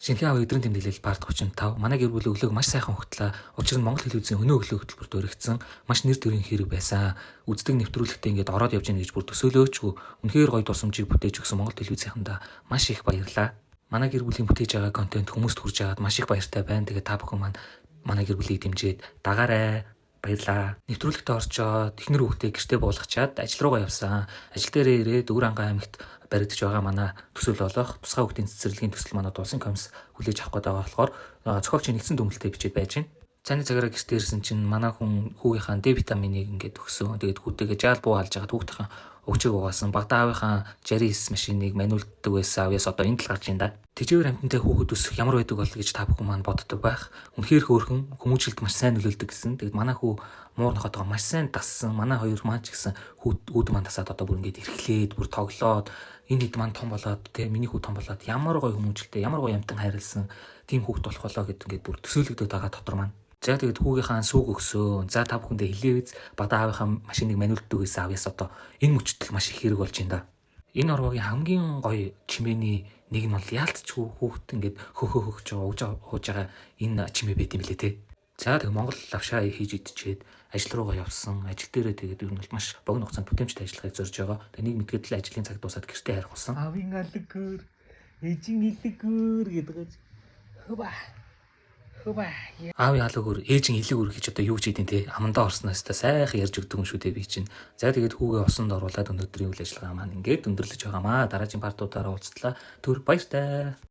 Шинэхэн аав өдрийн тэмдэглэл парт 35. Манай гэр бүл өглөөг маш сайхан хөтлөө. Учир нь Монгол хэл үзэн өнөө өглөө хөтөлбөрт өргөцсөн. Маш нэр төрийн хэрэг байсан. Үздэг нэвтрүүлэгтээ ингээд ороод явж яах гэж бүр төсөөлөөчгүй. Үнэхээр гоё дурсамжийг бүтээж өгсөн Монгол телевизийнхэндээ маш их баярлалаа. Манай гэр бүлийн бүтээж байгаа контент хүмүүст хүрж байгаад маш их баяртай байна. Тэгээ та бүхэн маань манай гэр бүлийг дэмжиж дагаарай. Баярлаа. Нэвтрүүлэгтээ орчоод эхнэр хүүхдээ гэртээ буулгачаад ажил руугаа явсан. Ажил дээрээ ирээд Өвөрангай аймагт баригдаж байгаа манай төсөөл болох тусгай хүүхдийн цэцэрлэгийн төсөл манай Улсын комисс хүлээж авах гэдэг болохоор зохиолч нэгдсэн дүгнэлтэд бичиж байж байна. Цааны цагаараа гэртээ ирсэн чинь манай хүн хүүгийнхаа Д витаминыг ингээд өгсөн. Тэгээд хүүтэйгээ жаал буу алж хагаад хүүхдийн өвчөг угаасан. Багада аавынхаа 69 машиныг маниулддаг байсан авьяас одоо энд л гарч ин да. Тэжээвэр амтантай хүүхэд өсөх ямар байдаг бол гэж та бүхэн маань боддог байх. Үнэхээр хөөрхөн хүмүүжлэлд маш сайн нөлөөлдөг гэсэн. Тэгээд манай хүү муурнахотоо маш сайн дассан. Манай хоёр маань ч гэсэн хүүд маань тасаад одоо бүр ингээд эрхлээд бүр тоглоод энэ хэд маань том болоод тэгээ миний хүү том болоод ямар гоё хүмүүжлэлтэй ямар гоё амтан хайрлсан тийм хүүхд болох болоо гэд ингээд бүр төсөөлөгдөд байгаа дотор маань. За тэгээд хүүгийнхаа сүүг өгсөө. За та бүхэндээ хэлээвэз бада аавынхаа машиныг маниулддаг гэсэн авьяас одоо энэ мөчтөл маш их хэрэг болж байна да. Энэ орвогийн хамгийн гоё чимээний нэг нь бол яалтчгүй хүүхд ингээд хөхөж байгаа ууж байгаа энэ чимээ байт юм лээ те. За тэг Монгол лавшаа хийж идчихэд ажил руугаа явсан. Ажил дээрээ тэгээд ер нь бол маш богино хугацаанд бүтээмжтэй ажиллахыг зорж байгаа. Тэг нэг мэдгээд л ажлын цаг дуусаад гэртээ харих болсон. Аавын алгөр, ээжийн илгөр гэдэг. Аавын алгөр, ээжийн илгөр гэж одоо юу ч хийдин те. Амандаа орсноос та сайхан ярьж өгдөг юм шүү дээ би чинь. За тэгээд хүүгээ усанд оруулаад өнөөдрийн үйл ажиллагаа маань ингээд өндөрлөж байгаамаа. Дараагийн партуудаараа уулзтлаа. Түр баяртай.